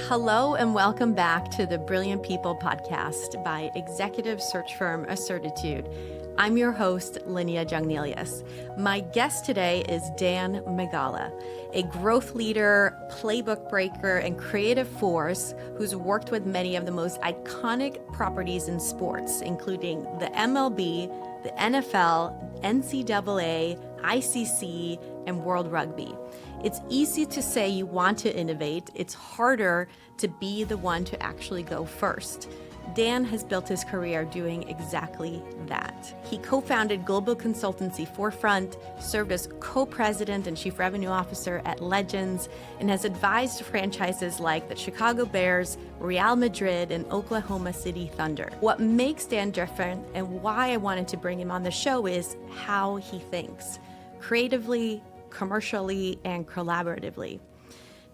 Hello and welcome back to the Brilliant People podcast by executive search firm Assertitude. I'm your host, Linnea Jungnelius. My guest today is Dan Migala, a growth leader, playbook breaker, and creative force who's worked with many of the most iconic properties in sports, including the MLB, the NFL, NCAA, ICC, and World Rugby. It's easy to say you want to innovate. It's harder to be the one to actually go first. Dan has built his career doing exactly that. He co-founded global consultancy Forefront, served as co-president and chief revenue officer at Legends, and has advised franchises like the Chicago Bears, Real Madrid, and Oklahoma City Thunder. What makes Dan different and why I wanted to bring him on the show is how he thinks, creatively, commercially, and collaboratively.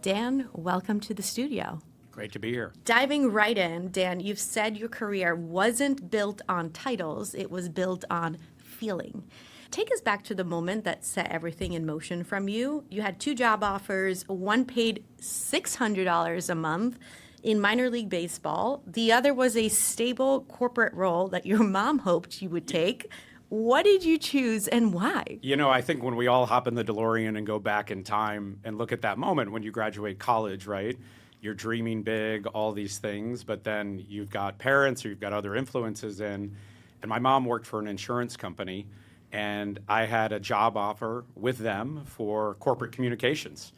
Dan, welcome to the studio. Great to be here. Diving right in, Dan, you've said your career wasn't built on titles, it was built on feeling. Take us back to the moment that set everything in motion from you. You had two job offers, one paid $600 a month in minor league baseball. The other was a stable corporate role that your mom hoped you would take. What did you choose and why? You know, I think when we all hop in the DeLorean and go back in time and look at that moment when you graduate college, right? You're dreaming big, all these things, but then you've got parents or you've got other influences in. And my mom worked for an insurance company, and I had a job offer with them for corporate communications.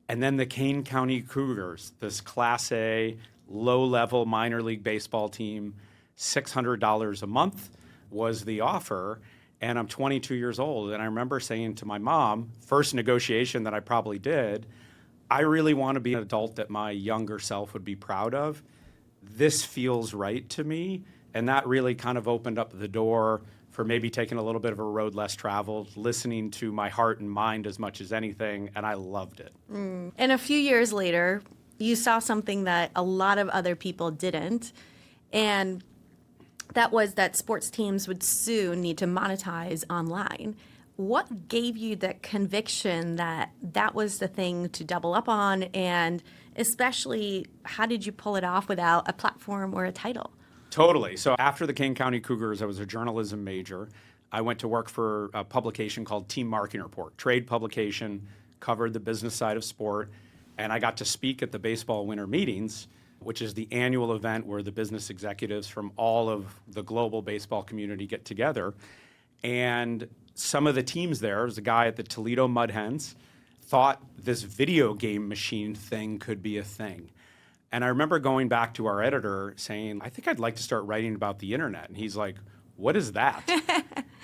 And then the Kane County Cougars, this Class A, low-level minor league baseball team, $600 a month was the offer, and I'm 22 years old. And I remember saying to my mom, first negotiation that I probably did, I really want to be an adult that my younger self would be proud of. This feels right to me. And that really kind of opened up the door for maybe taking a little bit of a road less traveled, listening to my heart and mind as much as anything, and I loved it. And a few years later, you saw something that a lot of other people didn't, and that was that sports teams would soon need to monetize online. What gave you that conviction that that was the thing to double up on? And especially, how did you pull it off without a platform or a title? Totally. So after the Kane County Cougars, I was a journalism major. I went to work for a publication called Team Marketing Report, trade publication, covered the business side of sport. And I got to speak at the baseball winter meetings, which is the annual event where the business executives from all of the global baseball community get together. And some of the teams there, was a guy at the Toledo Mud Hens, thought this video game machine thing could be a thing. And I remember going back to our editor saying, I think I'd like to start writing about the internet. And he's like, what is that?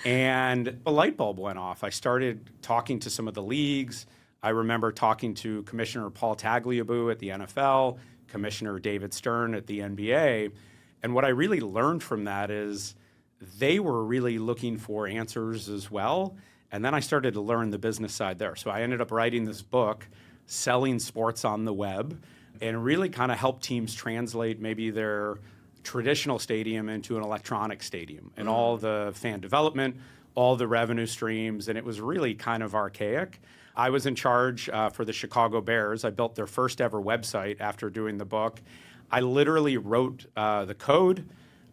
And a light bulb went off. I started talking to some of the leagues. I remember talking to Commissioner Paul Tagliabue at the NFL, Commissioner David Stern at the NBA. And what I really learned from that is they were really looking for answers as well. And then I started to learn the business side there. So I ended up writing this book, Selling Sports on the Web, and really kind of help teams translate maybe their traditional stadium into an electronic stadium and all the fan development, all the revenue streams. And it was really kind of archaic. I was in charge for the Chicago Bears. I built their first ever website after doing the book. I literally wrote the code,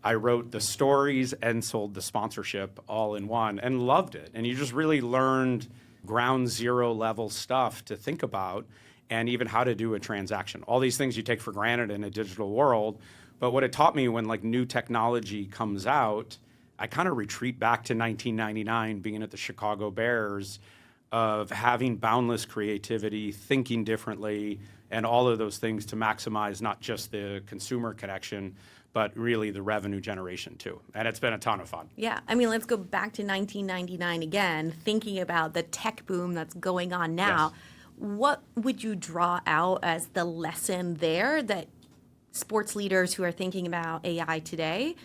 I wrote the stories, and sold the sponsorship all in one, and loved it. And you just really learned ground zero level stuff to think about, and even how to do a transaction. All these things you take for granted in a digital world. But what it taught me when like new technology comes out, I kind of retreat back to 1999, being at the Chicago Bears, of having boundless creativity, thinking differently, and all of those things to maximize not just the consumer connection, but really the revenue generation too. And it's been a ton of fun. Yeah, I mean, let's go back to 1999 again, thinking about the tech boom that's going on now. Yes. What would you draw out as the lesson there that sports leaders who are thinking about AI today,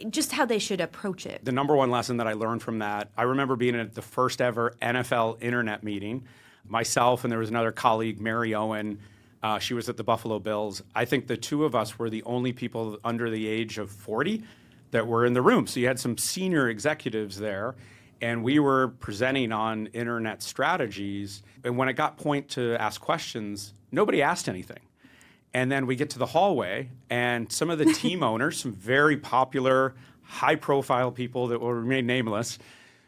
just how they should approach it? The number one lesson that I learned from that, I remember being at the first ever NFL internet meeting. Myself and there was another colleague, Mary Owen, she was at the Buffalo Bills. I think the two of us were the only people under the age of 40 that were in the room. So you had some senior executives there, and we were presenting on internet strategies. And when it got point to ask questions, nobody asked anything. And then we get to the hallway, and some of the team owners, some very popular, high-profile people that will remain nameless,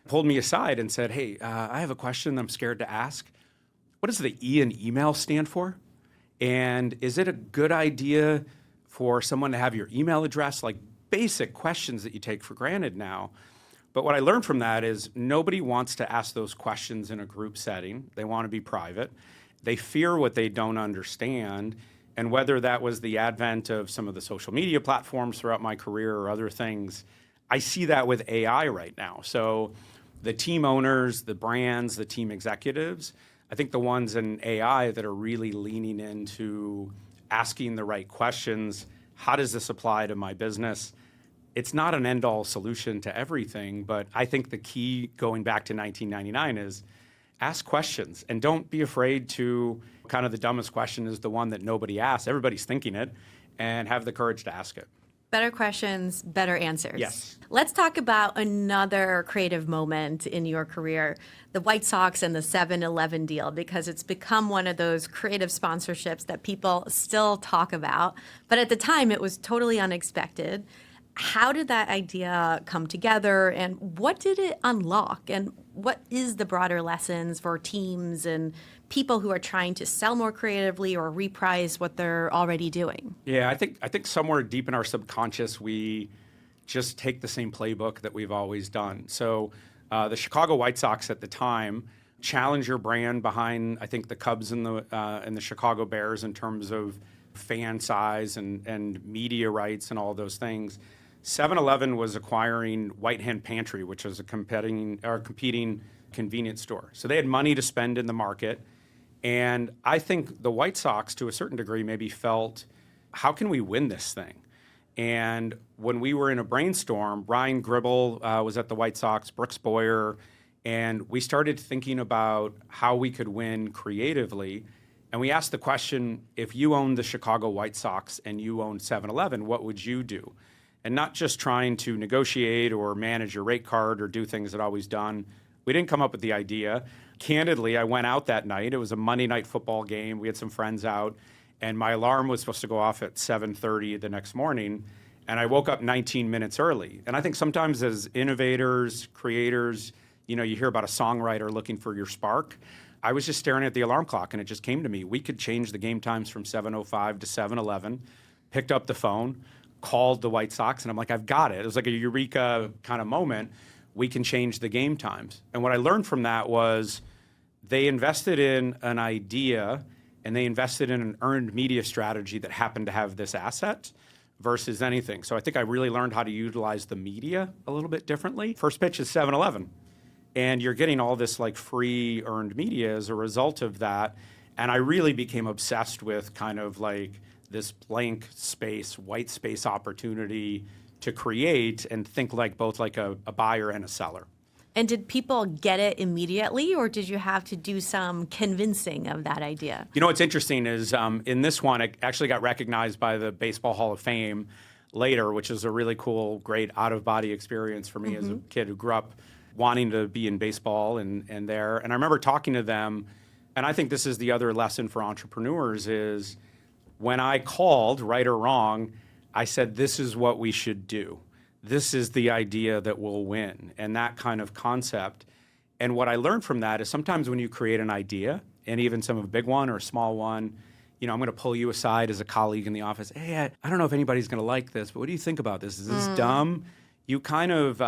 pulled me aside and said, hey, I have a question I'm scared to ask. What does the E in email stand for? And is it a good idea for someone to have your email address? Like basic questions that you take for granted now. But what I learned from that is nobody wants to ask those questions in a group setting. They want to be private. They fear what they don't understand. And whether that was the advent of some of the social media platforms throughout my career or other things, I see that with AI right now. So the team owners, the brands, the team executives, I think the ones in AI that are really leaning into asking the right questions, how does this apply to my business? It's not an end-all solution to everything, but I think the key going back to 1999 is ask questions and don't be afraid to, kind of the dumbest question is the one that nobody asks. Everybody's thinking it, and have the courage to ask it. Better questions, better answers. Yes. Let's talk about another creative moment in your career, the White Sox and the 7-Eleven deal, because it's become one of those creative sponsorships that people still talk about. But at the time, it was totally unexpected. How did that idea come together, and what did it unlock, and what is the broader lessons for teams and people who are trying to sell more creatively or reprise what they're already doing? Yeah, I think somewhere deep in our subconscious, we just take the same playbook that we've always done. So the Chicago White Sox at the time, challenger brand behind, I think, the Cubs and the Chicago Bears in terms of fan size and media rights and all those things. 7-Eleven was acquiring White Hand Pantry, which was a competing convenience store. So they had money to spend in the market. And I think the White Sox, to a certain degree, maybe felt, how can we win this thing? And when we were in a brainstorm, Brian Gribble was at the White Sox, Brooks Boyer, and we started thinking about how we could win creatively. And we asked the question, if you owned the Chicago White Sox and you owned 7-Eleven, what would you do? And not just trying to negotiate or manage your rate card or do things that always done. We didn't come up with the idea. Candidly, I went out that night. It was a Monday night football game. We had some friends out, and my alarm was supposed to go off at 7:30 the next morning, and I woke up 19 minutes early. And I think sometimes as innovators, creators, you hear about a songwriter looking for your spark. I was just staring at the alarm clock, and it just came to me. We could change the game times from 7:05 to 7:11, picked up the phone, called the White Sox, and I'm like, I've got it. It was like a eureka kind of moment. We can change the game times. And what I learned from that was they invested in an idea and they invested in an earned media strategy that happened to have this asset versus anything. So I think I really learned how to utilize the media a little bit differently. First pitch is 7-Eleven. And you're getting all this like free earned media as a result of that. And I really became obsessed with kind of like this blank space, white space opportunity to create and think like both like a buyer and a seller. And did people get it immediately, or did you have to do some convincing of that idea? What's interesting is in this one, it actually got recognized by the Baseball Hall of Fame later, which is a really cool, great out-of-body experience for me as a kid who grew up wanting to be in baseball and there. And I remember talking to them, and I think this is the other lesson for entrepreneurs is when I called, right or wrong, I said, this is what we should do. This is the idea that will win, and that kind of concept. And what I learned from that is sometimes when you create an idea, and even some of a big one or a small one, I'm going to pull you aside as a colleague in the office. Hey, I don't know if anybody's going to like this, but what do you think about this? Is this dumb? You kind of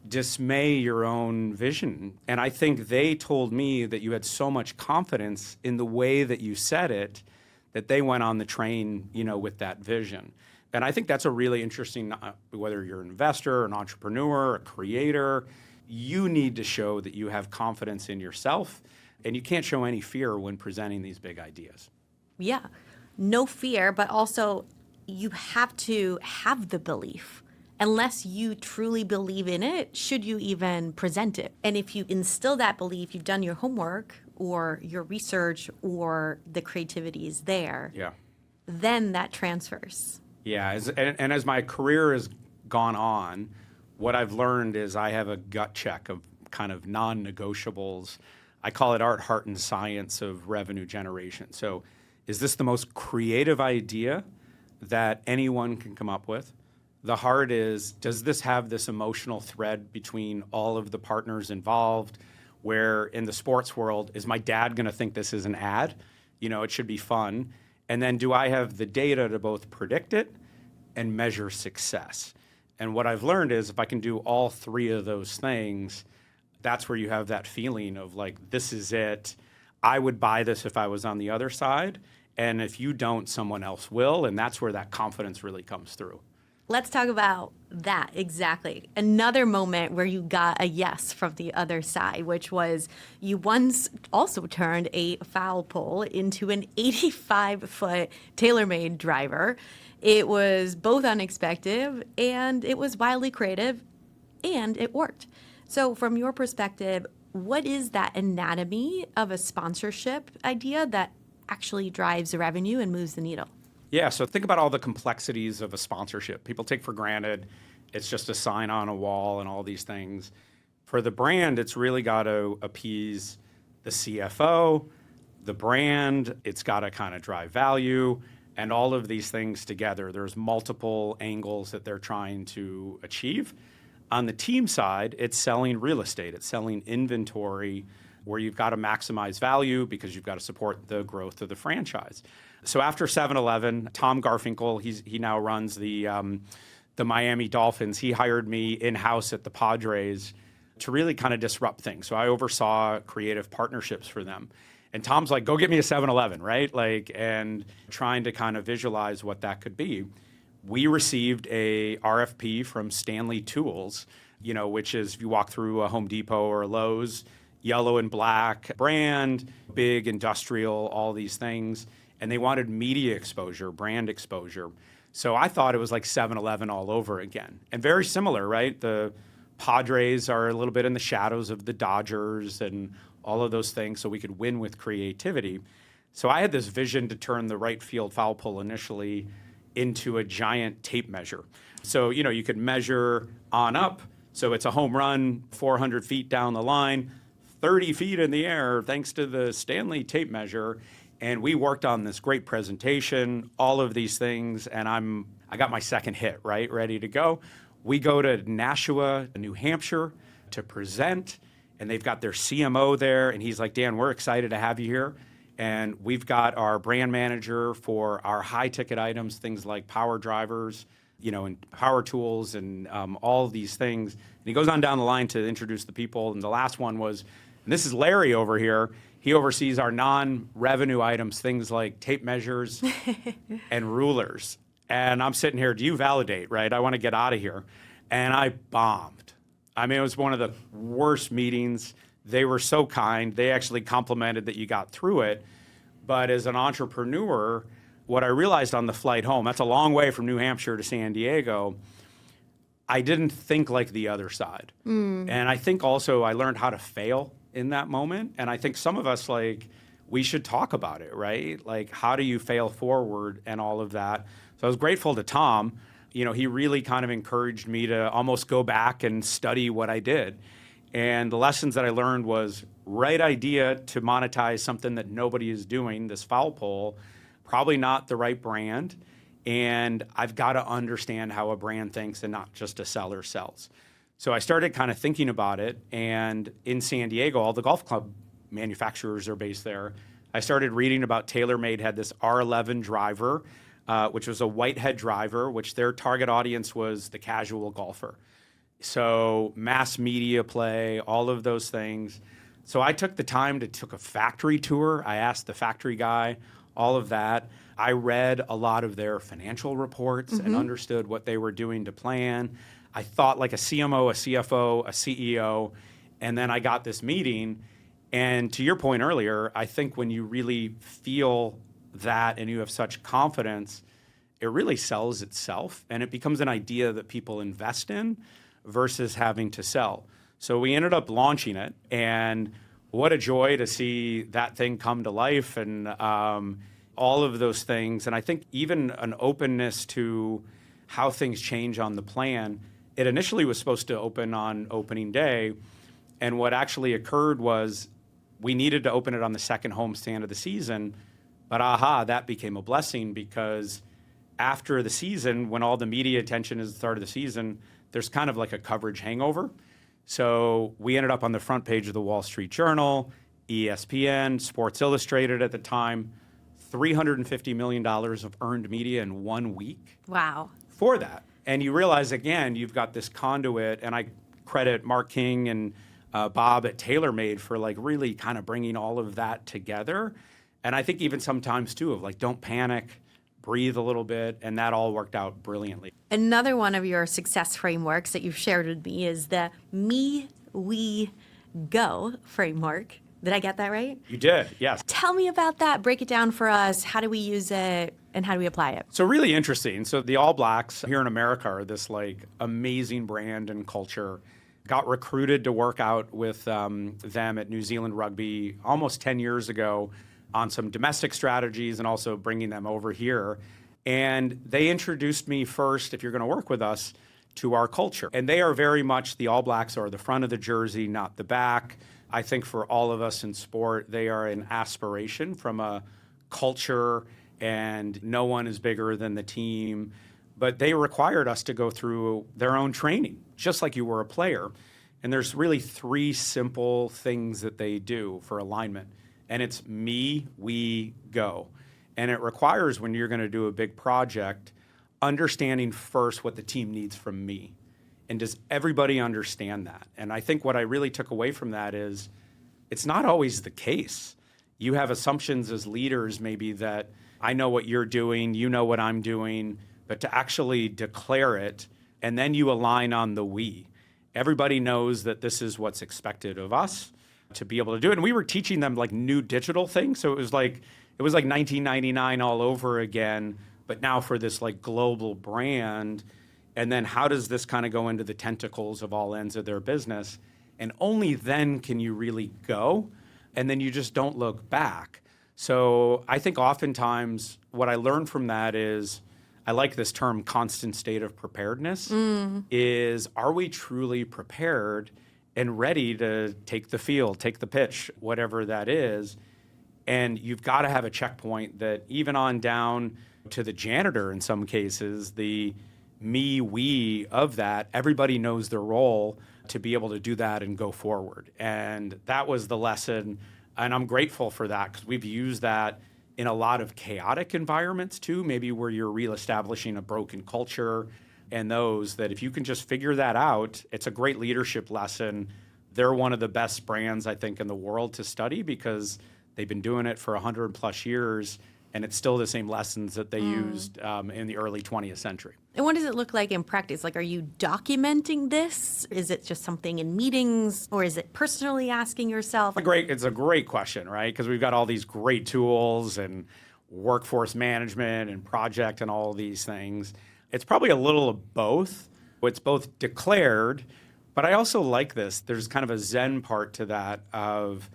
dismay your own vision. And I think they told me that you had so much confidence in the way that you said it that they went on the train, with that vision. And I think that's a really interesting, whether you're an investor, an entrepreneur, a creator, you need to show that you have confidence in yourself, and you can't show any fear when presenting these big ideas. Yeah, no fear, but also you have to have the belief. Unless you truly believe in it, should you even present it? And if you instill that belief, you've done your homework or your research or the creativity is there, then that transfers. Yeah, as my career has gone on, what I've learned is I have a gut check of kind of non-negotiables. I call it art, heart, and science of revenue generation. So is this the most creative idea that anyone can come up with? The heart is, does this have this emotional thread between all of the partners involved, where in the sports world, is my dad going to think this is an ad? It should be fun. And then do I have the data to both predict it and measure success? And what I've learned is if I can do all three of those things, that's where you have that feeling of like, this is it. I would buy this if I was on the other side. And if you don't, someone else will. And that's where that confidence really comes through. Let's talk about that exactly. Another moment where you got a yes from the other side, which was you once also turned a foul pole into an 85-foot TaylorMade driver. It was both unexpected and it was wildly creative and it worked. So from your perspective, what is that anatomy of a sponsorship idea that actually drives revenue and moves the needle? Yeah, so think about all the complexities of a sponsorship. People take for granted it's just a sign on a wall and all these things. For the brand, it's really got to appease the CFO, the brand, it's got to kind of drive value, and all of these things together. There's multiple angles that they're trying to achieve. On the team side, it's selling real estate, it's selling inventory where you've got to maximize value because you've got to support the growth of the franchise. So after 7-Eleven, Tom Garfinkel, he now runs the Miami Dolphins. He hired me in-house at the Padres to really kind of disrupt things. So I oversaw creative partnerships for them. And Tom's like, go get me a 7-Eleven, right? And trying to kind of visualize what that could be. We received a RFP from Stanley Tools, which is if you walk through a Home Depot or a Lowe's, yellow and black brand, big industrial, all these things. And they wanted media exposure, brand exposure. So I thought it was like 7-Eleven all over again. And very similar, right? The Padres are a little bit in the shadows of the Dodgers and all of those things, so we could win with creativity. So I had this vision to turn the right field foul pole initially into a giant tape measure. So, you could measure on up. So it's a home run, 400 feet down the line, 30 feet in the air, thanks to the Stanley tape measure. And we worked on this great presentation, all of these things, and I got my second hit, right, ready to go. We go to Nashua, New Hampshire, to present, and they've got their CMO there, and he's like, Dan, we're excited to have you here. And we've got our brand manager for our high-ticket items, things like power drivers, and power tools and all of these things. And he goes on down the line to introduce the people, and the last one was, and this is Larry over here. He oversees our non-revenue items, things like tape measures and rulers. And I'm sitting here, do you validate, right? I want to get out of here. And I bombed. I mean, it was one of the worst meetings. They were so kind. They actually complimented that you got through it. But as an entrepreneur, what I realized on the flight home, that's a long way from New Hampshire to San Diego, I didn't think like the other side. And I think also I learned how to fail in that moment. And I think some of us, we should talk about it, right? Like, how do you fail forward and all of that? So I was grateful to Tom. He really kind of encouraged me to almost go back and study what I did. And the lessons that I learned was right idea to monetize something that nobody is doing, this foul pole, probably not the right brand. And I've got to understand how a brand thinks and not just a seller sells. So I started kind of thinking about it, and in San Diego, all the golf club manufacturers are based there. I started reading about TaylorMade had this R11 driver, which was a whitehead driver, which their target audience was the casual golfer. So mass media play, all of those things. So I took the time to took a factory tour. I asked the factory guy, all of that. I read a lot of their financial reports and understood what they were doing to plan. I thought like a CMO, a CFO, a CEO, and then I got this meeting. And to your point earlier, I think when you really feel that and you have such confidence, it really sells itself and it becomes an idea that people invest in versus having to sell. So we ended up launching it, and what a joy to see that thing come to life and all of those things. And I think even an openness to how things change on the plan. It initially was supposed to open on opening day, and what actually occurred was we needed to open it on the second homestand of the season But that became a blessing because after the season, when all the media attention is the start of the season, there's kind of like a coverage hangover. So we ended up on the front page of the Wall Street Journal, ESPN, Sports Illustrated at the time, $350 million of earned media in 1 week. Wow. For that. And you realize, again, you've got this conduit, and I credit Mark King and Bob at TaylorMade for like really kind of bringing all of that together. And I think even sometimes too of like, don't panic, breathe a little bit, and that all worked out brilliantly. Another one of your success frameworks that you've shared with me is the Me, We, Go framework. Did I get that right? You did, yes. Tell me about that. Break it down for us. How do we use it and how do we apply it? So really interesting. So the All Blacks here in America are this like amazing brand and culture. Got recruited to work out with them at New Zealand Rugby almost 10 years ago on some domestic strategies and also bringing them over here. And they introduced me first, if you're going to work with us, to our culture. And they are very much, the All Blacks are the front of the jersey, not the back. I think for all of us in sport, they are an aspiration from a culture, and no one is bigger than the team. But they required us to go through their own training, just like you were a player. And there's really 3 simple things that they do for alignment. And it's me, we, go. And it requires, when you're going to do a big project, understanding first what the team needs from me. And does everybody understand that? And I think what I really took away from that is it's not always the case. You have assumptions as leaders maybe that I know what you're doing, you know what I'm doing, but to actually declare it, and then you align on the we. Everybody knows that this is what's expected of us to be able to do it. And we were teaching them like new digital things. So it was like 1999 all over again, but now for this like global brand. And then how does this kind of go into the tentacles of all ends of their business? And only then can you really go. And then you just don't look back. So I think oftentimes what I learned from that is, I like this term constant state of preparedness, is are we truly prepared and ready to take the field, take the pitch, whatever that is. And you've got to have a checkpoint that even on down to the janitor in some cases, the me, we of that, everybody knows their role to be able to do that and go forward. And that was the lesson. And I'm grateful for that because we've used that in a lot of chaotic environments too, maybe where you're reestablishing a broken culture and those that if you can just figure that out, it's a great leadership lesson. They're one of the best brands, I think, in the world to study because they've been doing it for 100 plus years. And it's still the same lessons that they used in the early 20th century. And what does it look like in practice? Like, are you documenting this? Is it just something in meetings, or is it personally asking yourself? It's a great question, right? Because we've got all these great tools and workforce management and project and all of these things. It's probably a little of both. It's both declared, but I also like this. There's kind of a Zen part to that of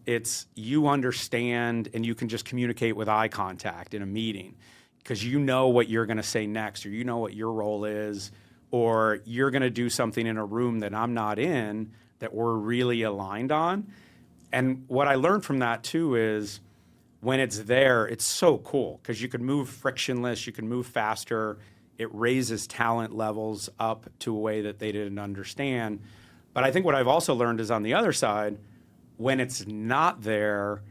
it's you understand and you can just communicate with eye contact in a meeting because you know what you're going to say next, or you know what your role is, or you're going to do something in a room that I'm not in that we're really aligned on. And what I learned from that too is when it's there, it's so cool because you can move frictionless, you can move faster. It raises talent levels up to a way that they didn't understand. But I think what I've also learned is on the other side, when it's not there,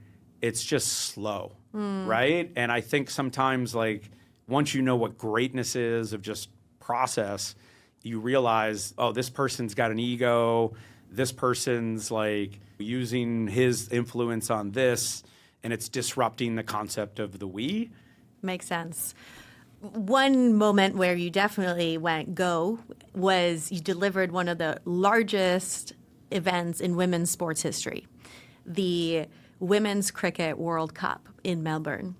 it's just slow, right? And I think sometimes, like, once you know what greatness is of just process, you realize, oh, this person's got an ego, this person's, like, using his influence on this, and it's disrupting the concept of the we. Makes sense. One moment where you definitely went go was you delivered one of the largest events in women's sports history, the Women's Cricket World Cup in Melbourne.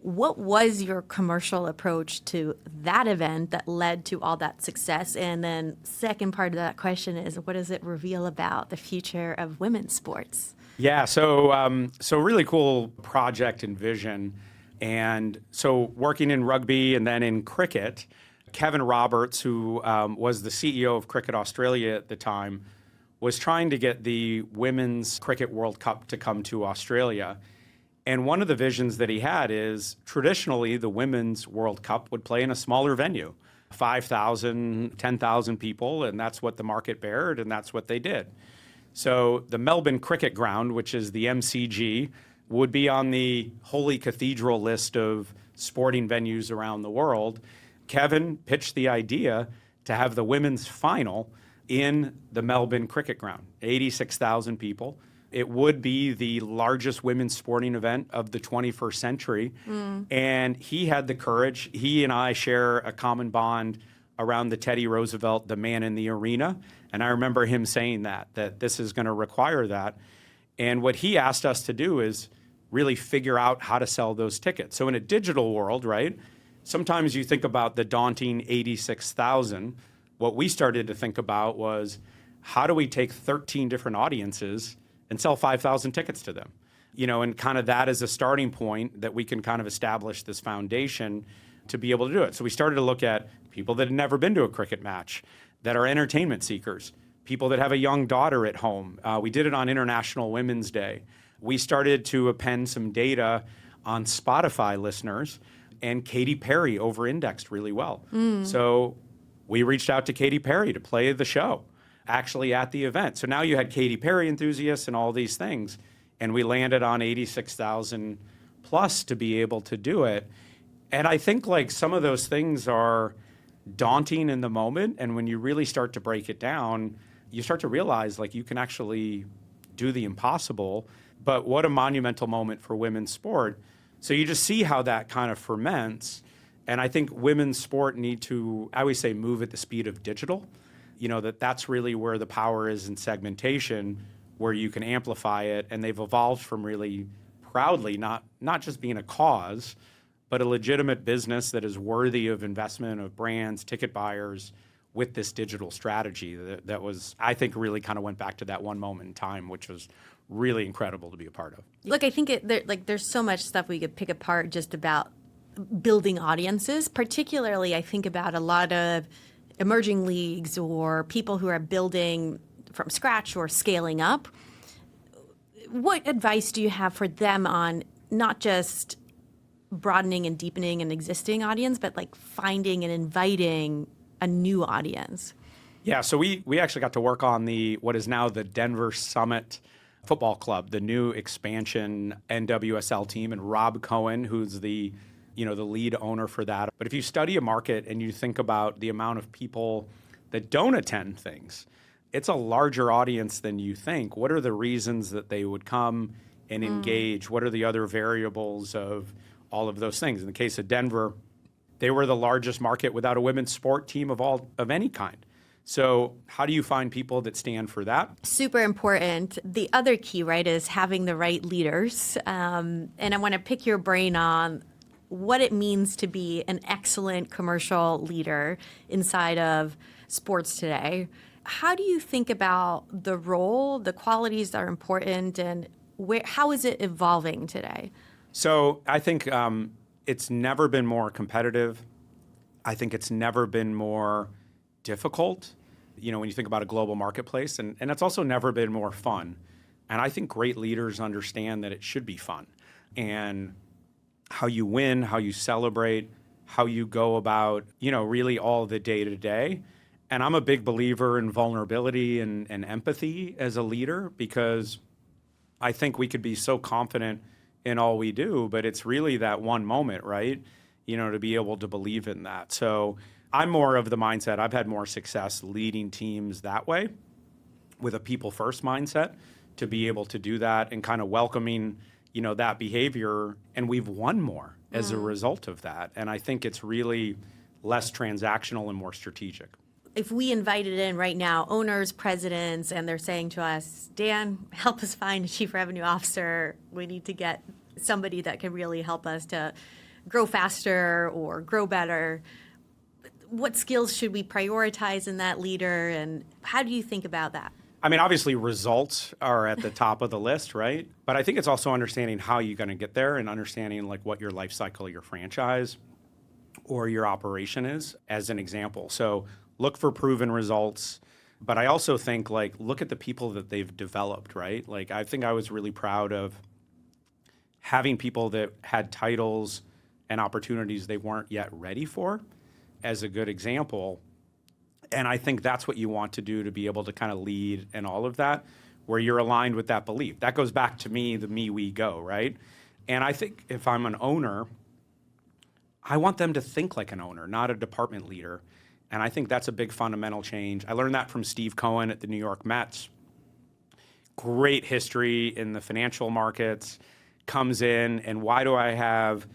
What was your commercial approach to that event that led to all that success? And then second part of that question is, what does it reveal about the future of women's sports? Yeah, so really cool project and vision. And so working in rugby and then in cricket, Kevin Roberts, who was the CEO of Cricket Australia at the time, was trying to get the Women's Cricket World Cup to come to Australia. And one of the visions that he had is traditionally the Women's World Cup would play in a smaller venue, 5,000, 10,000 people, and that's what the market bared, and that's what they did. So the Melbourne Cricket Ground, which is the MCG, would be on the Holy Cathedral list of sporting venues around the world. Kevin pitched the idea to have the women's final in the Melbourne Cricket Ground, 86,000 people. It would be the largest women's sporting event of the 21st century. And he had the courage. He and I share a common bond around the Teddy Roosevelt, the man in the arena. And I remember him saying that this is going to require that. And what he asked us to do is really figure out how to sell those tickets. So in a digital world, right, sometimes you think about the daunting 86,000. What we started to think about was, how do we take 13 different audiences and sell 5,000 tickets to them? And kind of that is a starting point that we can kind of establish this foundation to be able to do it. So we started to look at people that had never been to a cricket match, that are entertainment seekers, people that have a young daughter at home. We did it on International Women's Day. We started to append some data on Spotify listeners, and Katy Perry over-indexed really well. So we reached out to Katy Perry to play the show, actually at the event. So now you had Katy Perry enthusiasts and all these things, and we landed on 86,000 plus to be able to do it. And I think like some of those things are daunting in the moment, and when you really start to break it down, you start to realize like you can actually do the impossible. But what a monumental moment for women's sport. So you just see how that kind of ferments. And I think women's sport need to, I always say, move at the speed of digital. That's really where the power is in segmentation, where you can amplify it. And they've evolved from really proudly, not just being a cause, but a legitimate business that is worthy of investment of brands, ticket buyers, with this digital strategy that was, I think, really kind of went back to that one moment in time, which was really incredible to be a part of. Look, I think there's so much stuff we could pick apart just about building audiences. Particularly, I think about a lot of emerging leagues or people who are building from scratch or scaling up. What advice do you have for them on not just broadening and deepening an existing audience, but like finding and inviting a new audience? Yeah, so we actually got to work on what is now the Denver Summit Football Club, the new expansion NWSL team, and Rob Cohen, who's the lead owner for that. But if you study a market and you think about the amount of people that don't attend things, it's a larger audience than you think. What are the reasons that they would come and engage? What are the other variables of all of those things? In the case of Denver, they were the largest market without a women's sport team of any kind. So how do you find people that stand for that? Super important. The other key, right, is having the right leaders. And I want to pick your brain on what it means to be an excellent commercial leader inside of sports today. How do you think about the role, the qualities that are important, and how is it evolving today? So I think it's never been more competitive. I think it's never been more difficult, when you think about a global marketplace, and it's also never been more fun. And I think great leaders understand that it should be fun. And how you win, how you celebrate, how you go about, really all the day-to-day. And I'm a big believer in vulnerability and empathy as a leader, because I think we could be so confident in all we do, but it's really that one moment, right? To be able to believe in that. So I'm more of the mindset. I've had more success leading teams that way, with a people-first mindset, to be able to do that and kind of welcoming, that behavior. And we've won more as a result of that. And I think it's really less transactional and more strategic. If we invited in right now owners, presidents, and they're saying to us, Dan, help us find a chief revenue officer. We need to get somebody that can really help us to grow faster or grow better. What skills should we prioritize in that leader, and how do you think about that? I mean, obviously results are at the top of the list, right? But I think it's also understanding how you're going to get there, and understanding like what your life cycle, your franchise or your operation is, as an example. So look for proven results. But I also think look at the people that they've developed, right? I think I was really proud of having people that had titles and opportunities they weren't yet ready for as a good example. And I think that's what you want to do to be able to kind of lead and all of that, where you're aligned with that belief. That goes back to me, the me, we, go, right? And I think if I'm an owner, I want them to think like an owner, not a department leader. And I think that's a big fundamental change. I learned that from Steve Cohen at the New York Mets. Great history in the financial markets, comes in, and why do I have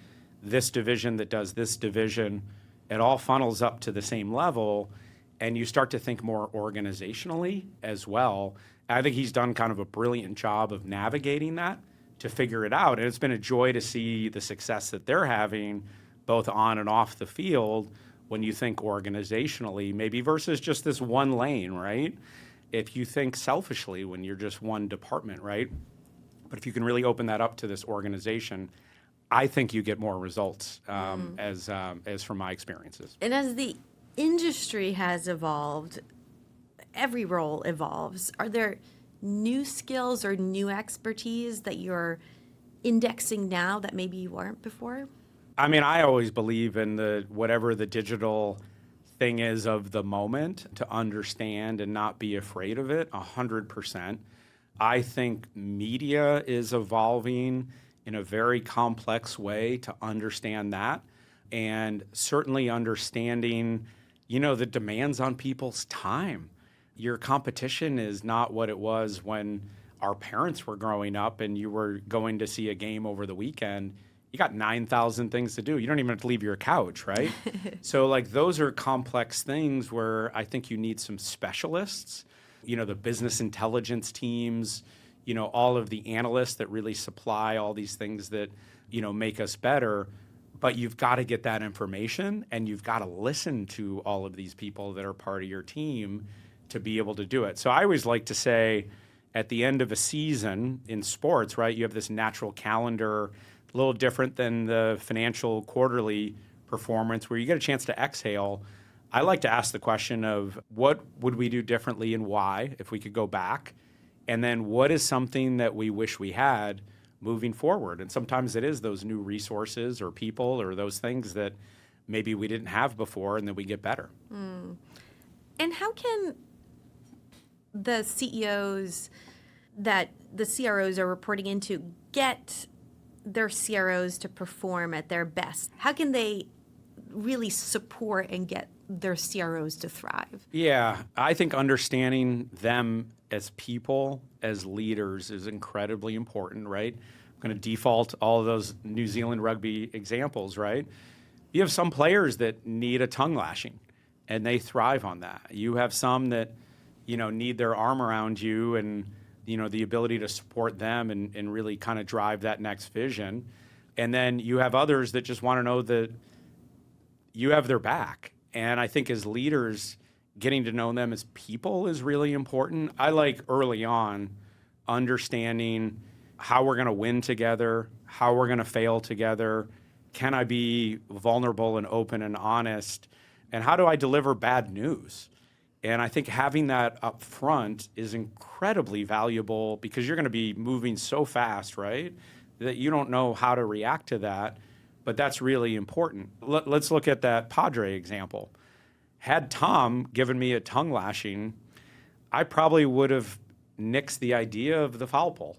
this division that does this division? It all funnels up to the same level, and you start to think more organizationally as well. I think he's done kind of a brilliant job of navigating that to figure it out. And it's been a joy to see the success that they're having, both on and off the field, when you think organizationally, maybe versus just this one lane, right? If you think selfishly when you're just one department, right? But if you can really open that up to this organization, I think you get more results as from my experiences. And as the industry has evolved, every role evolves. Are there new skills or new expertise that you're indexing now that maybe you weren't before? I mean, I always believe in whatever the digital thing is of the moment, to understand and not be afraid of it 100%. I think media is evolving in a very complex way to understand that, and certainly understanding, the demands on people's time. Your competition is not what it was when our parents were growing up and you were going to see a game over the weekend. You got 9,000 things to do. You don't even have to leave your couch, right? So those are complex things where I think you need some specialists, the business intelligence teams, all of the analysts that really supply all these things that, make us better. But you've got to get that information, and you've got to listen to all of these people that are part of your team to be able to do it. So I always like to say at the end of a season in sports, right, you have this natural calendar, a little different than the financial quarterly performance where you get a chance to exhale. I like to ask the question of what would we do differently and why if we could go back? And then what is something that we wish we had moving forward? And sometimes it is those new resources or people or those things that maybe we didn't have before, and then we get better. And how can the CEOs that the CROs are reporting into get their CROs to perform at their best? How can they really support and get their CROs to thrive? Yeah, I think understanding them as people, as leaders is incredibly important, right? I'm going to default all of those New Zealand rugby examples, right? You have some players that need a tongue lashing, and they thrive on that. You have some that, need their arm around you and, the ability to support them and really kind of drive that next vision. And then you have others that just want to know that you have their back. And I think as leaders, getting to know them as people is really important. I like early on understanding how we're going to win together, how we're going to fail together. Can I be vulnerable and open and honest? And how do I deliver bad news? And I think having that up front is incredibly valuable because you're going to be moving so fast, right, that you don't know how to react to that. But that's really important. Let's look at that Padre example. Had Tom given me a tongue lashing, I probably would have nixed the idea of the foul pole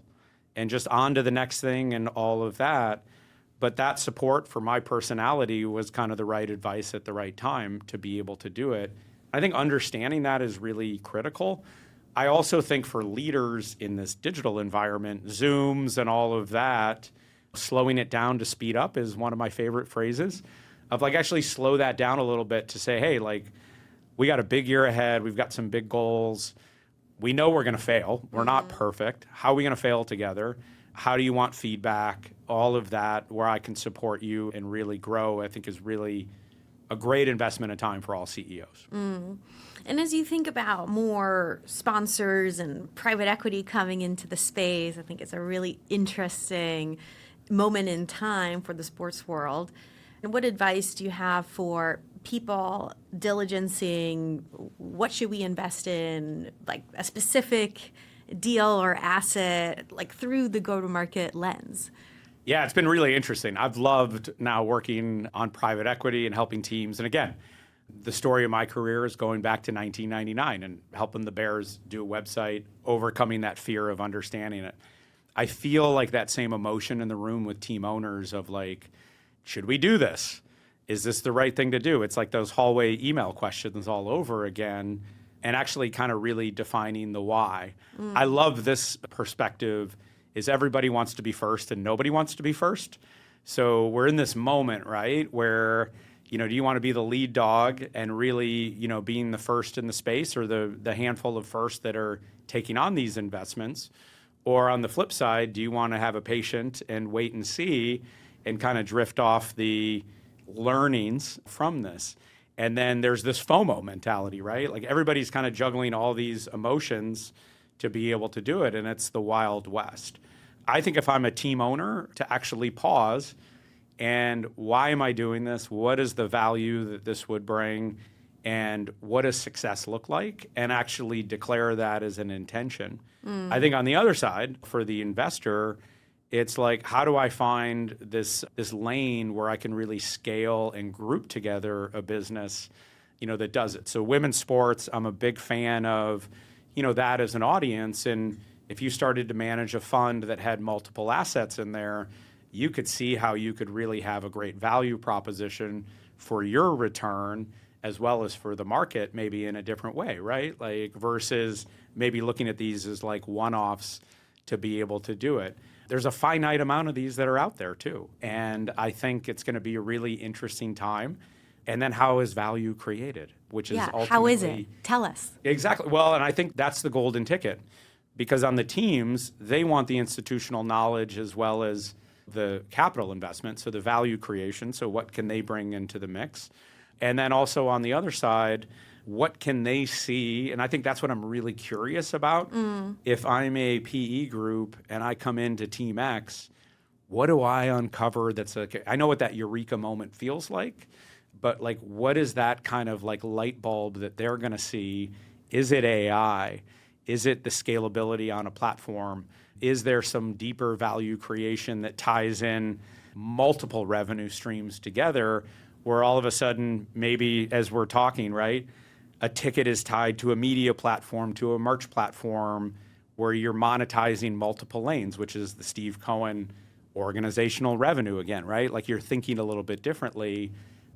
and just on to the next thing and all of that. But that support for my personality was kind of the right advice at the right time to be able to do it. I think understanding that is really critical. I also think for leaders in this digital environment, Zooms and all of that, slowing it down to speed up is one of my favorite phrases of actually slow that down a little bit to say, hey, we got a big year ahead. We've got some big goals. We know we're going to fail. We're not perfect. How are we going to fail together? How do you want feedback? All of that where I can support you and really grow, I think is really a great investment of time for all CEOs. And as you think about more sponsors and private equity coming into the space, I think it's a really interesting moment in time for the sports world. And what advice do you have for people diligencing what should we invest in, a specific deal or asset, through the go-to-market lens? Yeah, it's been really interesting. I've loved now working on private equity and helping teams. And again, the story of my career is going back to 1999 and helping the Bears do a website, overcoming that fear of understanding it. I feel like that same emotion in the room with team owners of like, should we do this? Is this the right thing to do? It's like those hallway email questions all over again, and actually kind of really defining the why. I love this perspective is everybody wants to be first and nobody wants to be first. So we're in this moment, right, where, do you want to be the lead dog and really, being the first in the space, or the handful of first that are taking on these investments? Or on the flip side, do you want to have a patient and wait and see and kind of drift off the learnings from this? And then there's this FOMO mentality, right? Like everybody's kind of juggling all these emotions to be able to do it, and it's the Wild West. I think if I'm a team owner, to actually pause and why am I doing this? What is the value that this would bring? And what does success look like? And actually declare that as an intention. I think on the other side, for the investor, it's like, how do I find this lane where I can really scale and group together a business, that does it? So women's sports, I'm a big fan of, that as an audience. And if you started to manage a fund that had multiple assets in there, you could see how you could really have a great value proposition for your return as well as for the market, maybe in a different way, right? Like versus maybe looking at these as like one-offs to be able to do it. There's a finite amount of these that are out there too. And I think it's going to be a really interesting time. And then how is value created, which is ultimately... how is it? Tell us. Exactly. Well, and I think that's the golden ticket, because on the teams, they want the institutional knowledge as well as the capital investment, so the value creation, so what can they bring into the mix? And then also on the other side, what can they see? And I think that's what I'm really curious about. If I'm a PE group and I come into Team X, what do I uncover I know what that eureka moment feels like, but like what is that kind of like light bulb that they're going to see? Is it AI? Is it the scalability on a platform? Is there some deeper value creation that ties in multiple revenue streams together, where all of a sudden, maybe as we're talking, right, a ticket is tied to a media platform, to a merch platform, where you're monetizing multiple lanes, which is the Steve Cohen organizational revenue again, right? Like you're thinking a little bit differently.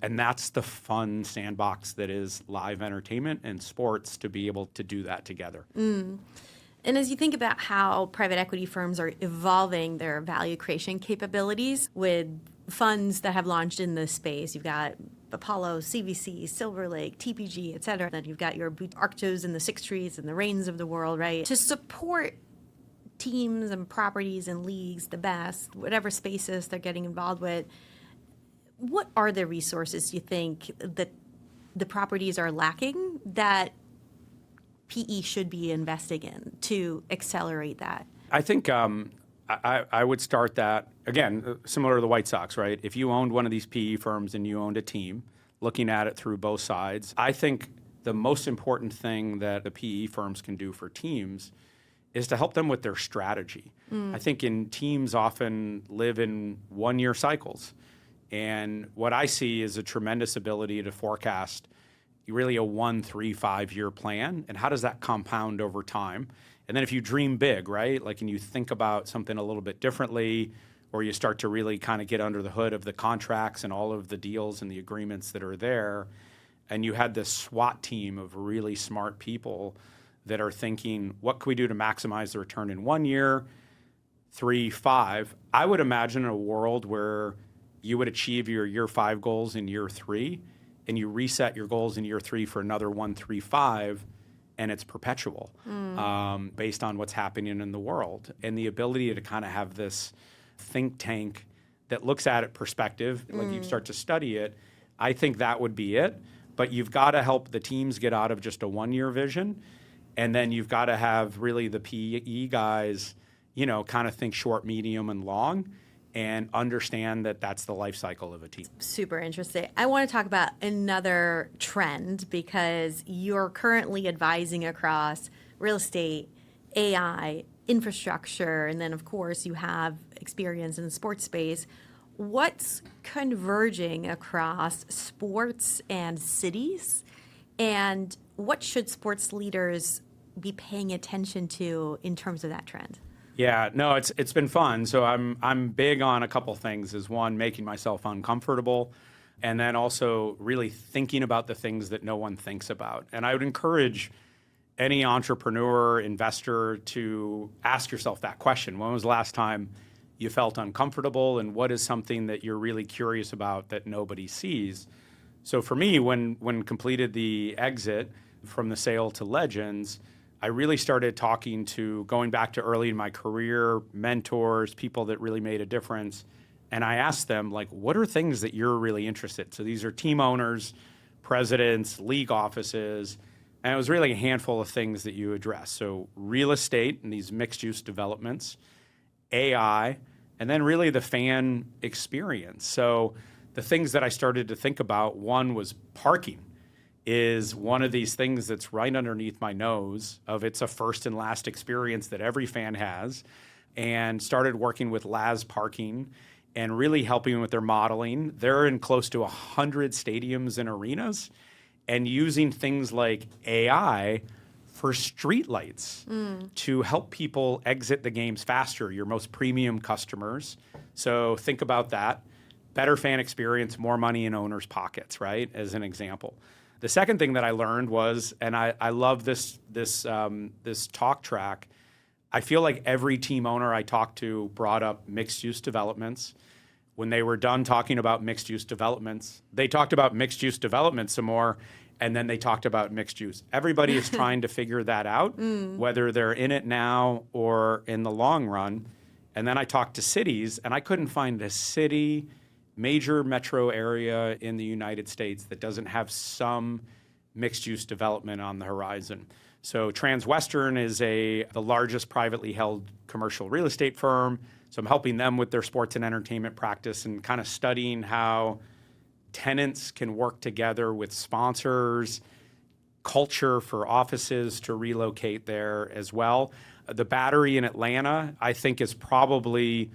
And that's the fun sandbox that is live entertainment and sports, to be able to do that together. And as you think about how private equity firms are evolving their value creation capabilities with funds that have launched in this space, you've got Apollo, CVC, Silver Lake, TPG, et cetera. Then you've got your Arctos and the Six Trees and the Reigns of the world, right? To support teams and properties and leagues, the best, whatever spaces they're getting involved with, what are the resources you think that the properties are lacking that PE should be investing in to accelerate that? I think I would start that, again, similar to the White Sox, right? If you owned one of these PE firms and you owned a team, looking at it through both sides, I think the most important thing that the PE firms can do for teams is to help them with their strategy. I think teams often live in one-year cycles. And what I see is a tremendous ability to forecast really a 1, 3, 5-year plan. And how does that compound over time? And then if you dream big, right? Like, and you think about something a little bit differently, or you start to really kind of get under the hood of the contracts and all of the deals and the agreements that are there. And you had this SWAT team of really smart people that are thinking, what can we do to maximize the return in 1 year, 3, 5? I would imagine a world where you would achieve your year 5 goals in year 3, and you reset your goals in year 3 for another 1, 3, 5, and it's perpetual based on what's happening in the world. And the ability to kind of have this think tank that looks at it perspective, like you start to study it, I think that would be it. But you've got to help the teams get out of just a 1-year vision, and then you've got to have really the PE guys, kind of think short, medium, and long, and understand that that's the life cycle of a team. Super interesting. I want to talk about another trend, because you're currently advising across real estate, AI, infrastructure, and then of course you have experience in the sports space. What's converging across sports and cities, and what should sports leaders be paying attention to in terms of that trend? Yeah, no, it's been fun. So I'm big on a couple things. Is one, making myself uncomfortable, and then also really thinking about the things that no one thinks about. And I would encourage any entrepreneur, investor to ask yourself that question. When was the last time you felt uncomfortable, and what is something that you're really curious about that nobody sees? So for me, when completed the exit from the sale to Legends, I really started talking to, going back to early in my career, mentors, people that really made a difference. And I asked them, like, what are things that you're really interested in? So these are team owners, presidents, league offices, and it was really a handful of things that you address. So real estate and these mixed-use developments, AI, and then really the fan experience. So the things that I started to think about, one was parking is one of these things that's right underneath my nose of it's a first and last experience that every fan has, and started working with Laz Parking and really helping with their modeling. They're in close to 100 stadiums and arenas and using things like AI for streetlights to help people exit the games faster, your most premium customers. So think about that. Better fan experience, more money in owners' pockets, right, as an example. The second thing that I learned was, and I love this talk track, I feel like every team owner I talked to brought up mixed-use developments. When they were done talking about mixed-use developments, they talked about mixed-use developments some more, and then they talked about mixed use. Everybody is trying to figure that out, whether they're in it now or in the long run. And then I talked to cities, and I couldn't find a city, major metro area in the United States that doesn't have some mixed-use development on the horizon. So Transwestern is the largest privately held commercial real estate firm. So I'm helping them with their sports and entertainment practice and kind of studying how tenants can work together with sponsors, culture for offices to relocate there as well. The Battery in Atlanta, I think, is probably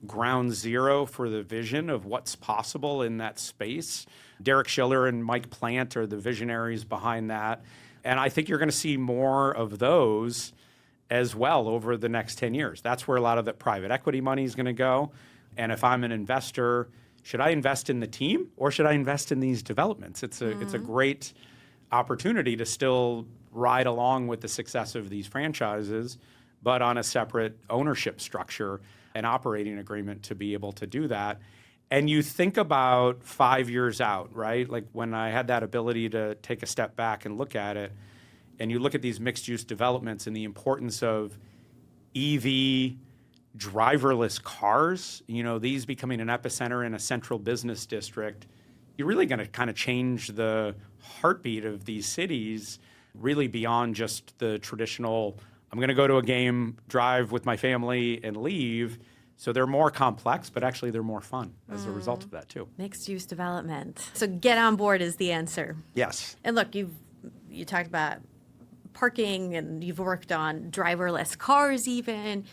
ground zero for the vision of what's possible in that space. Derek Schiller and Mike Plant are the visionaries behind that. And I think you're going to see more of those as well over the next 10 years. That's where a lot of the private equity money is going to go. And if I'm an investor, should I invest in the team or should I invest in these developments? It's a great opportunity to still ride along with the success of these franchises, but on a separate ownership structure and operating agreement to be able to do that. And you think about 5 years out, right? Like when I had that ability to take a step back and look at it, and you look at these mixed-use developments and the importance of EV, driverless cars, these becoming an epicenter in a central business district, you're really going to kind of change the heartbeat of these cities really beyond just the traditional, I'm going to go to a game, drive with my family, and leave. So they're more complex, but actually they're more fun as a result of that too. Mixed-use development. So get on board is the answer. Yes. And look, you talked about parking and you've worked on driverless cars even.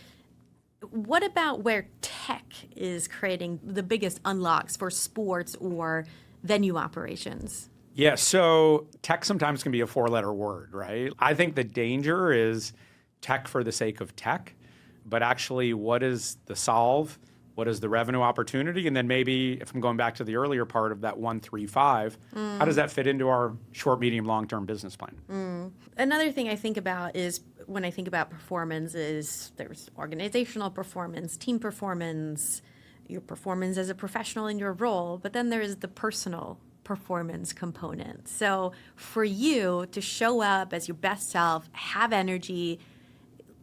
What about where tech is creating the biggest unlocks for sports or venue operations? Yeah, so tech sometimes can be a four-letter word, right? I think the danger is tech for the sake of tech, but actually what is the solve? What is the revenue opportunity? And then maybe if I'm going back to the earlier part of that 1-3-5, how does that fit into our short, medium, long-term business plan? Another thing I think about is when I think about performance is there's organizational performance, team performance, your performance as a professional in your role, but then there's the personal performance component. So for you to show up as your best self, have energy,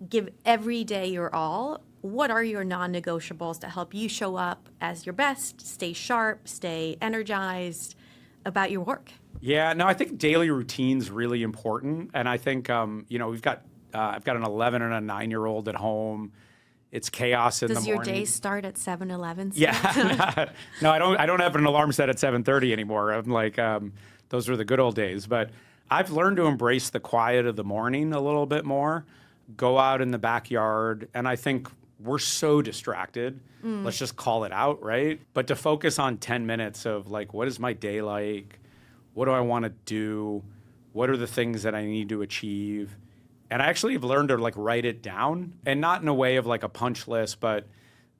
give every day your all, what are your non-negotiables to help you show up as your best, stay sharp, stay energized about your work? Yeah, no, I think daily routine's really important. And I think, we've got, I've got an 11 and a 9-year-old at home. It's chaos in the morning. Does your day start at 7-Eleven? Yeah. No, I don't have an alarm set at 7:30 anymore. I'm like, those were the good old days. But I've learned to embrace the quiet of the morning a little bit more. go out in the backyard. And I think we're so distracted. Let's just call it out, right? But to focus on 10 minutes of like, what is my day like? What do I want to do? What are the things that I need to achieve? And I actually have learned to like write it down, and not in a way of like a punch list, but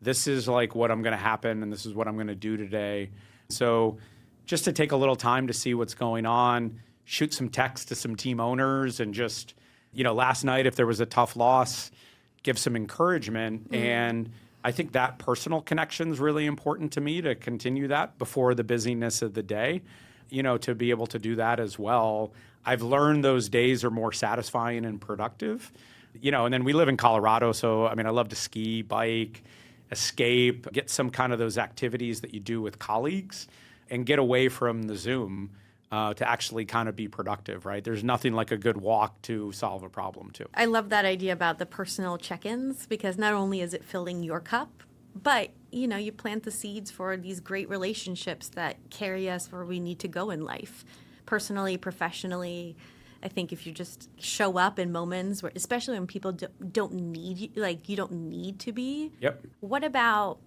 this is like what I'm going to happen and this is what I'm going to do today. So just to take a little time to see what's going on, shoot some text to some team owners, and just, last night, if there was a tough loss, give some encouragement. And I think that personal connection is really important to me to continue that before the busyness of the day, to be able to do that as well. I've learned those days are more satisfying and productive, and then we live in Colorado. So, I love to ski, bike, escape, get some kind of those activities that you do with colleagues and get away from the Zoom to actually kind of be productive, right? There's nothing like a good walk to solve a problem too. I love that idea about the personal check-ins, because not only is it filling your cup, but you plant the seeds for these great relationships that carry us where we need to go in life, personally, professionally. I think if you just show up in moments where, especially when people don't need you, like you don't need to be. Yep. What about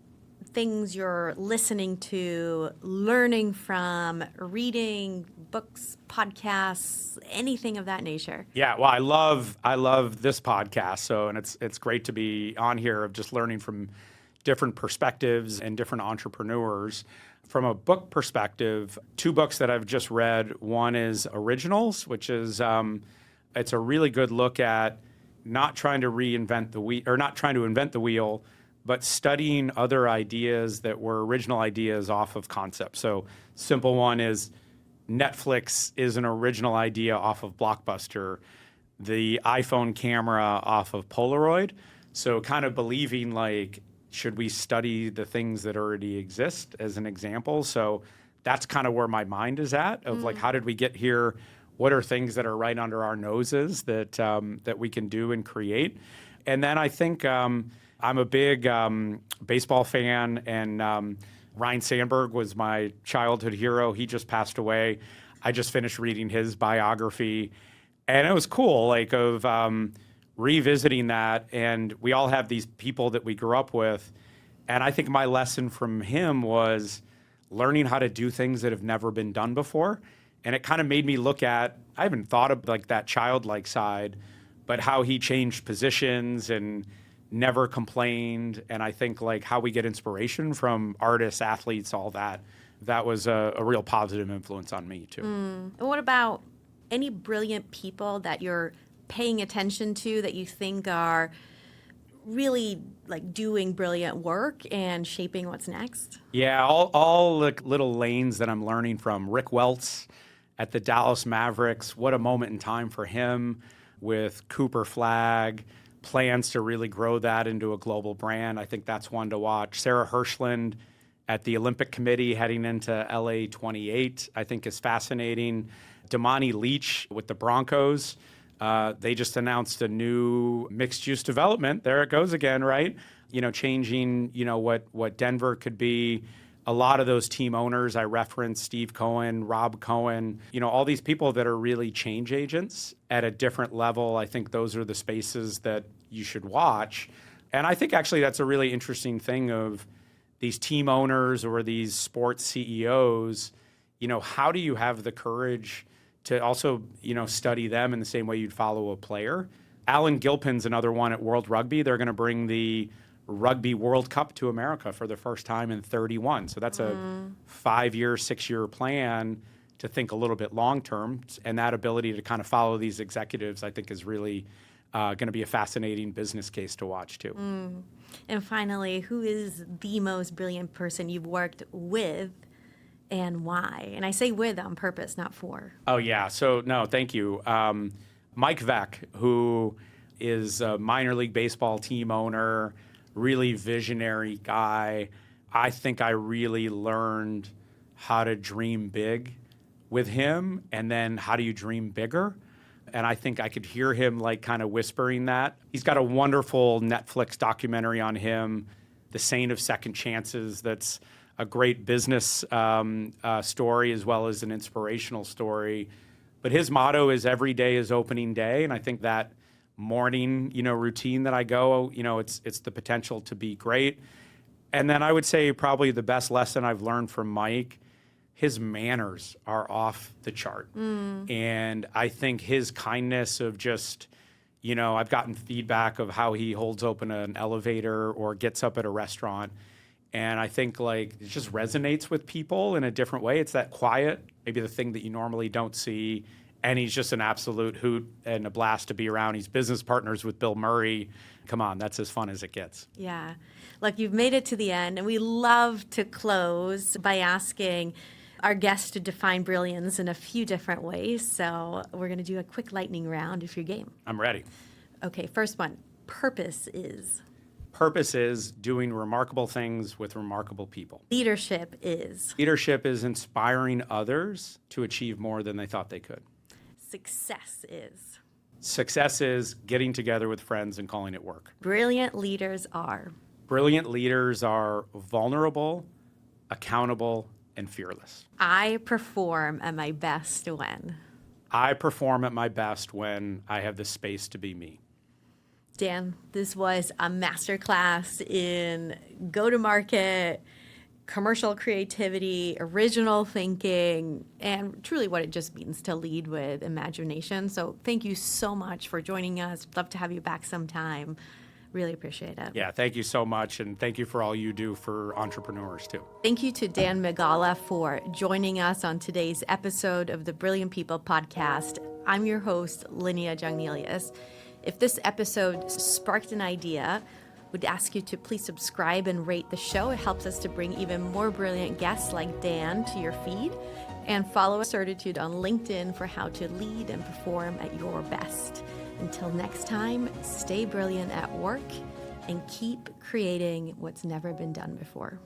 things you're listening to, learning from, reading books, podcasts, anything of that nature? Yeah, well, I love this podcast. So, and it's great to be on here of just learning from different perspectives and different entrepreneurs. From a book perspective, 2 books that I've just read. One is Originals, which is it's a really good look at not trying to reinvent the wheel, or not trying to invent the wheel, but studying other ideas that were original ideas off of concepts. So simple one is Netflix is an original idea off of Blockbuster, the iPhone camera off of Polaroid. So kind of believing like, should we study the things that already exist as an example? So that's kind of where my mind is at, of like, how did we get here? What are things that are right under our noses that that we can do and create? And then I think I'm a big baseball fan, and Ryan Sandberg was my childhood hero. He just passed away. I just finished reading his biography, and it was cool, like of revisiting that. And we all have these people that we grew up with. And I think my lesson from him was learning how to do things that have never been done before. And it kind of made me look at, I haven't thought of like that childlike side, but how he changed positions and never complained. And I think like how we get inspiration from artists, athletes, all that, that was a real positive influence on me too. And what about any brilliant people that you're paying attention to that you think are really like doing brilliant work and shaping what's next? Yeah, all the little lanes that I'm learning from. Rick Welts at the Dallas Mavericks, what a moment in time for him with Cooper Flag, plans to really grow that into a global brand. I think that's one to watch. Sarah Hirschland at the Olympic Committee heading into E28, I think is fascinating. Damani Leach with the Broncos. They just announced a new mixed-use development. There it goes again, right? Changing, what Denver could be. A lot of those team owners I referenced, Steve Cohen, Rob Cohen, all these people that are really change agents at a different level. I think those are the spaces that you should watch. And I think actually that's a really interesting thing of these team owners or these sports CEOs. How do you have the courage to also, study them in the same way you'd follow a player? Alan Gilpin's another one at World Rugby. They're going to bring the Rugby World Cup to America for the first time in 31. So that's a 5-year, 6-year plan to think a little bit long-term. And that ability to kind of follow these executives, I think, is really going to be a fascinating business case to watch, too. And finally, who is the most brilliant person you've worked with and why? And I say with on purpose, not for. Oh, yeah. So, no, thank you. Mike Veck, who is a minor league baseball team owner, really visionary guy. I think I really learned how to dream big with him, and then how do you dream bigger? And I think I could hear him like kind of whispering that. He's got a wonderful Netflix documentary on him, The Saint of Second Chances, that's a great business story as well as an inspirational story. But his motto is every day is opening day, and I think that morning, routine that I go, it's the potential to be great. And then I would say probably the best lesson I've learned from Mike, his manners are off the chart. And I think his kindness of just, I've gotten feedback of how he holds open an elevator or gets up at a restaurant. And I think it just resonates with people in a different way. It's that quiet, maybe the thing that you normally don't see. And he's just an absolute hoot and a blast to be around. He's business partners with Bill Murray. Come on, that's as fun as it gets. Yeah. Look, you've made it to the end, and we love to close by asking our guests to define brilliance in a few different ways. So we're going to do a quick lightning round if you're game. I'm ready. Okay, first one. Purpose is? Purpose is doing remarkable things with remarkable people. Leadership is? Leadership is inspiring others to achieve more than they thought they could. Success is? Success is getting together with friends and calling it work. Brilliant leaders are? Brilliant leaders are vulnerable, accountable, and fearless. I perform at my best when? I perform at my best when I have the space to be me. Dan, this was a masterclass in go-to-market, commercial creativity, original thinking, and truly what it just means to lead with imagination. So thank you so much for joining us. Love to have you back sometime. Really appreciate it. Yeah, thank you so much, and thank you for all you do for entrepreneurs, too. Thank you to Dan Migala for joining us on today's episode of the Brilliant People podcast. I'm your host, Linnea Jungnelius. If this episode sparked an idea, would ask you to please subscribe and rate the show. It helps us to bring even more brilliant guests like Dan to your feed. And follow Certitude on LinkedIn for how to lead and perform at your best. Until next time, stay brilliant at work and keep creating what's never been done before.